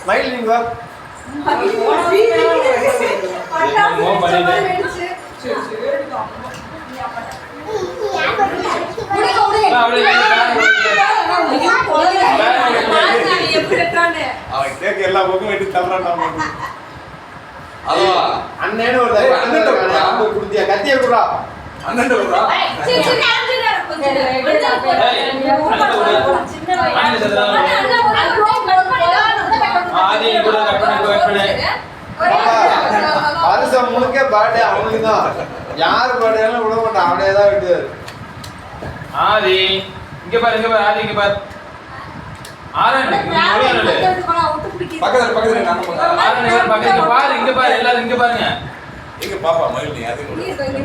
மயில் நீங்க வா. அவன் கேட்க எல்லா பக்கமும் எடுத்து தள்ளுறான். அதுவா அண்ணேன்னு ஒரு அண்ணன் குடுத்தியா கத்திய குடுறா அண்ணன் குடுறா வருஷம் முழுக்க பாட்டு அவனுக்கு தான். யாரு பாடையாலும் விட மாட்டான், அவனே தான் விட்டு. ஆதி இங்க பாரு, இங்க பாரு, ஆதி இங்க பாரு. ஆரன் பக்கத்துல பக்கத்துல நான் போறேன். ஆரன் இங்க பாரு, இங்க பாரு, எல்லாரும் இங்க பாருங்க. இங்க பாப்பா மயில் நீ அது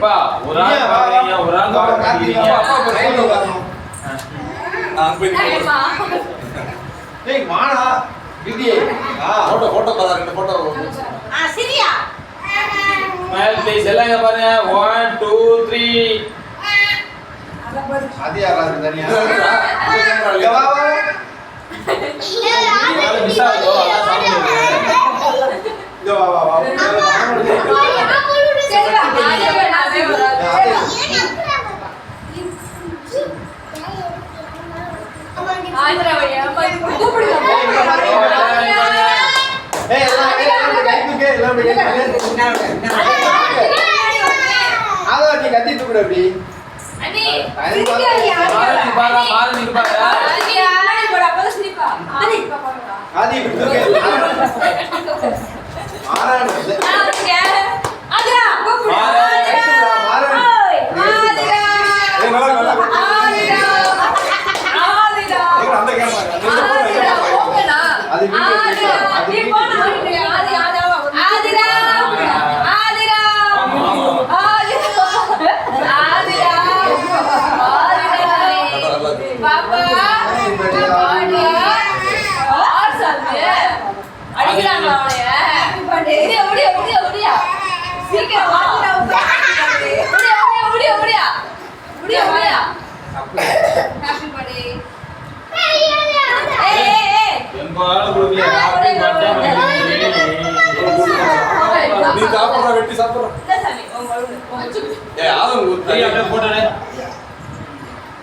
பா ஒரு ஆள் பாருங்க, ஒரு ஆள் பாருங்க. அப்பா போய் வரணும். நான் போய் டேய் மாடா விதி போட்டோ பாரு, ரெண்டு போட்டோ. சரியா ஸ்மைல் ப்ளீஸ் எல்லாம் இங்க பாருங்க. 1 2 3 அது யாரா தனியா இங்க வா வா. மிஸ் ஆகுதோ அதான் சாப்பிடுங்க. இங்க வா வா வா. கத்திட்டு கூட அப்படி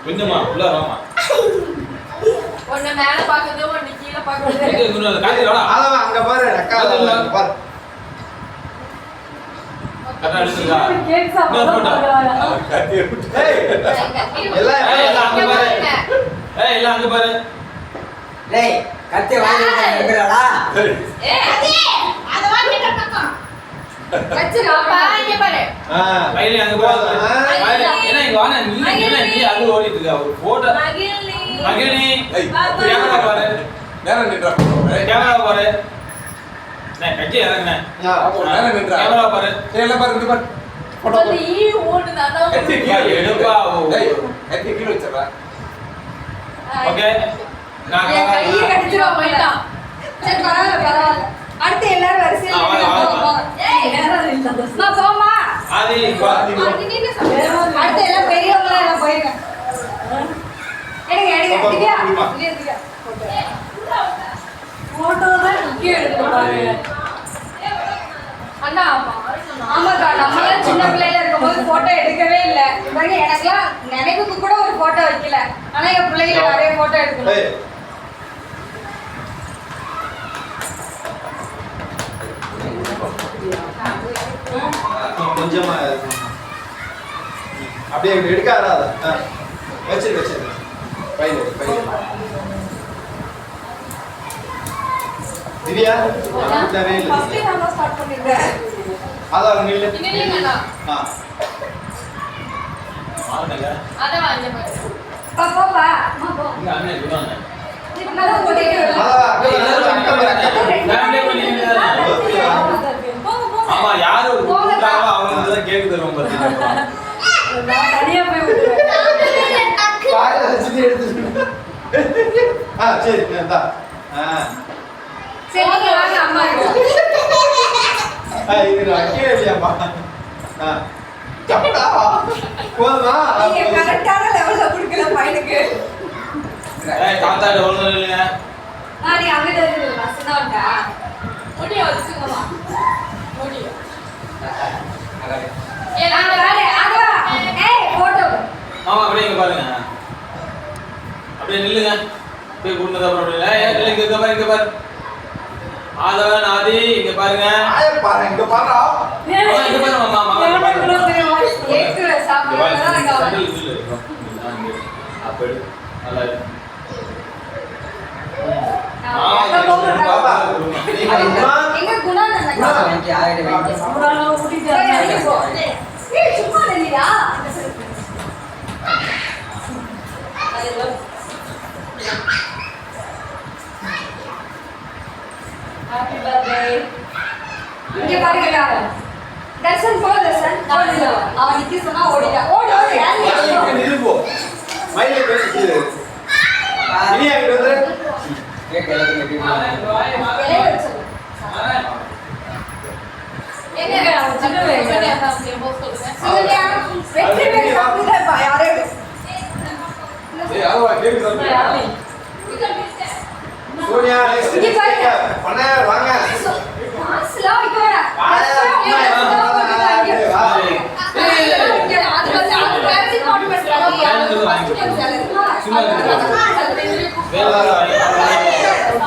கொஞ்சமா உள்ள வாமா. ஒண்ணு மேல பாக்குது, ஒண்ணு கீழ பாக்குது. இது காது வாடா. ஆளவா அங்க பாரு, அக்கா பாரு. கரெக்ட்டா எடுத்துடா. கேக் சாப்பிடுறா. கத்தி விட்டு. ஏய் எல்லாம் அங்க பாரு. ஏய் எல்லாம் அங்க பாரு. டேய் கத்தி வாங்கிடா. ஏய் அத வாங்கிட்ட பக்கம். வச்சிரா பாருங்க பாரு. கையில அங்க பாரு. என்ன இங்க வாங்க, நீ அது ஓடிட்டு இருக்க. ஒரு போட்டோ மகிழி கேமரா பாரு. நேரா நின்றா. கேமரா பாரு. நான் கட்டி இறங்கனே. நேரா நின்றா. கேமரா பாரு. எல்லாம் பாரு, இங்க பாரு. போட்டோ அது ஈ ஓடுனா தான் எடுப்பா. டேய் கத்தி கீழ வச்சறா. ஓகே நான் கையை கடிச்சிரோ போய்ட்டான். சரி பரவாயில்லை. அடுத்து எல்லாரும் வரிசையில போங்க. ஏய் நேரம் இல்ல தோஸ்மா போமா. ஆதி அடுத்து எல்லாம் பெரியவங்க எல்லாம் போயிடுங்க. எடுங்க திவ்யா போட்டோ தான் முக்கியம் எடுத்து பாருங்க. அண்ணா ஆமாக்கா, நம்மளாம் சின்ன பிள்ளையில இருக்கும்போது போட்டோ எடுக்கவே இல்லை. பாருங்க எனக்குலாம் நினைவுக்கு கூட ஒரு போட்டோ வைக்கல. ஆனா என் பிள்ளைங்க நிறைய போட்டோ எடுக்கணும். கொஞ்சமா அப்படியே எடுக்காத. வச்சிரு பையில திவ்யா கூட்டவே இல்ல. ஃபர்ஸ்ட் நம்ம ஸ்டார்ட் பண்ணிட்டேன். அத நில்லு. நில்லுங்கண்ணா. மாறுங்க. அத வாங்க பாரு. பாப்பா போ. இங்க அண்ணே குடாங்க. இப்ப நான் போடிட்டு ஆமா யாரு கூப்பிட்டாங்களோ அவங்க தான் கேக்கு தருவாங்க பாத்தீங்களா. நான் தனியா போய் விட்டுறேன். பாயில வச்சு எடுத்து. சரி இந்தா. சரி நீங்க வாங்க அம்மா கிட்ட. இது அக்கே இல்லையாப்பா. சப்படா. போதுமா? நீங்க கரெக்ட்டான லெவல்ல குடுக்கல பையனுக்கு. ஏய் தாத்தா ஒழுங்கா இல்லைங்க. நீ அங்கிட்ட இருக்கு பஸ் தான் இருக்கா முடிய வச்சுக்கோமா முடிய நான் வேற ஆகவா ஏய் போட்டோ மாமா அப்படியே இங்க பாருங்க அப்படியே நில்லுங்க அப்படியே குடுனதா அப்படியே ஏய் இங்க பாரு ஆதவன் ஆதி இங்க பாருங்க பாரு இங்க பாருடா இங்க பாரு மாமா ஏக்குற சாப்பிடுறதா இருக்க அப்படி நல்லா இருக்கு எங்க குணா வாங்கி ஆயிடு வாங்கி சும்மா இல்லையா ஹாப்பி பர்த்டே இங்க பாருங்க தர்ஷன் போ தர்ஷன் அவன் நிக்க சொன்னா ஓடிடா ஓடி நில்லுப்போ மைல பேசி இனி அங்க வந்து கேக் எல்லாத்தையும் வெட்டி எங்க அவன் சின்ன வெற்றி வெற்றி சாப்பிடுறப்பா யாரே ஏய் ஆவா கேக் சாப்பிடு சோனியா இங்க பாருங்க பண்ண வாங்க மாஸ்லா வைக்கடா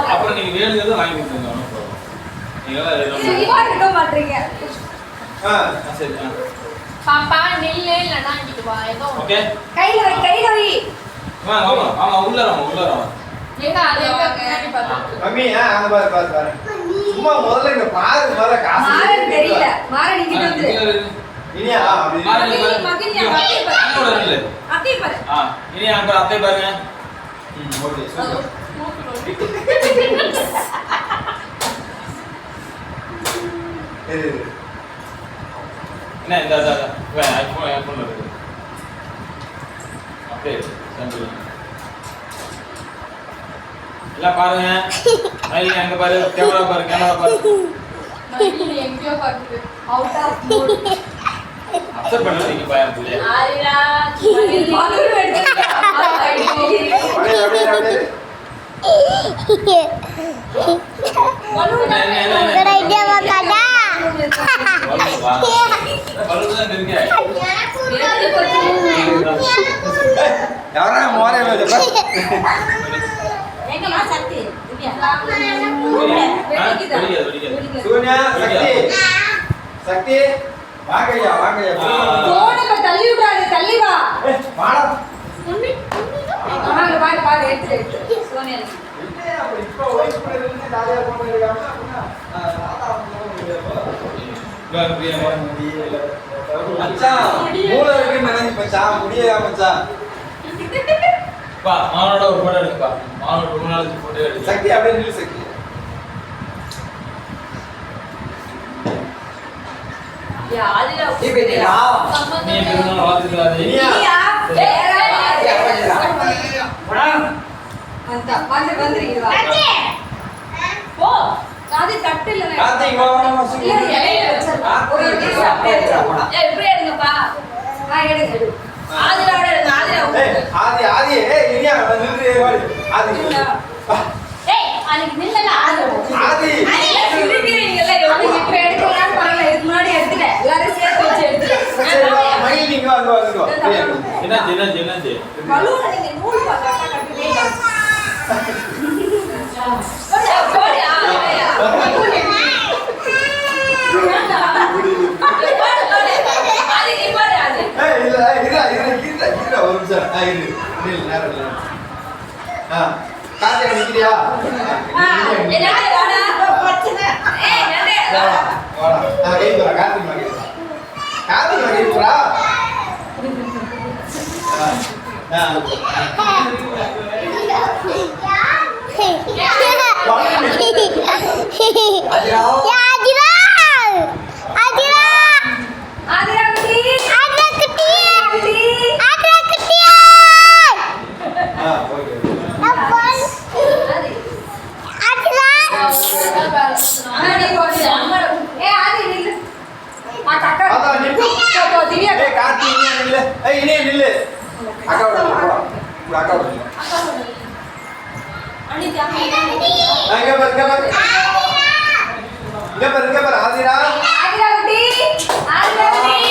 அப்புறம் நீங்க வேணுங்கிறத வாங்கி கொடுத்துருங்க சரி பாப்பா நில்லு இல்லனா இங்கிட்டு வா ஏதோ ஓகே கையில வை ஆமா ஆமா உள்ள வரோம் எங்க அது எங்க பின்னாடி பாத்து மம்மி அங்க பாரு சும்மா முதல்ல இங்க பாரு வர காசு மாறன் தெரியல மாறன் இங்க வந்து இனியா அப்படி மகன் பாரு அத்தை பாரு இனி அங்க அத்தை பாருங்க ஓகே சூப்பர் என்ன இந்த ஐபோன் இருக்கு அப்படியே சந்திரி எல்லாம் பாருங்க மயில் அங்க பாரு கேமரா பாரு மயில் எங்கயோ பாக்குது அவுட் ஆஃப் மூட் அப்செட் பண்ணாதீங்க பையன் புள்ளே ஆரிரா மகன் வெட்டி அப்படியே யாரா மோரே எங்கமா சக்தி சூனியா சக்தி வாங்கய்யா போன தள்ளி விடாத தள்ளி வா வாடா வாங்க பாரு எடுத்து சோனியா இப்ப ஓய்ஸ் பண்ணிருந்து தாலியா போனிருக்காங்க மச்சான் மூளை இருக்குன்னு நினைச்சு மச்சான் முடியா மச்சான் பா மானோட ஒரு போட்டோ எடுப்பா மானோட ரொம்ப நாளைக்கு போட்டோ எடுத்து சக்தி அப்படியே நில்லு சக்தி யா ஆதிரா தீபிதியா நீ பெருநாள் வாழ்த்துக்கிறாதே இனியா வேற போடா வந்துருங்க வா போ அது தட்டு இல்ல கார்த்திக் வா இல்ல இலையில வச்சிருக்கா ஒரு பீஸ் அப்படியே போடா இப்படி எடுங்கப்பா எடுங்க ஆதிராவோட எடுங்க ஆதிரா ஆதி ஏய் இனியா நில்லு வாடி ஆதி ஏய் அன்னைக்கு நில்லல ஆதி சிரிக்கிறீங்கல்ல இவங்க இப்ப எடுக்கலாம் பரவாயில்ல இதுக்கு முன்னாடி எடுத்துட்டேன் எல்லாரும் சேர்த்து வச்சு எடுத்துட்டேன் மயில் நீங்க வாங்க என்னாச்சு பலூன் நீங்க நூல் கட்டா கட்டுவீங்க போடு அது நீ போடு அது ஏய் இல்ல இரு ஒரு நிமிஷம் இரு நில்லு நேரா நில்லு கார்த்திக் நிக்கிறியா என்னடா வாடா பிரச்சனை ஏய் நண்டே வாடா கை போறா கார்த்திக் கை போறா அனிதா இங்க பாரு ஆதிரா ஆதிரா குட்டி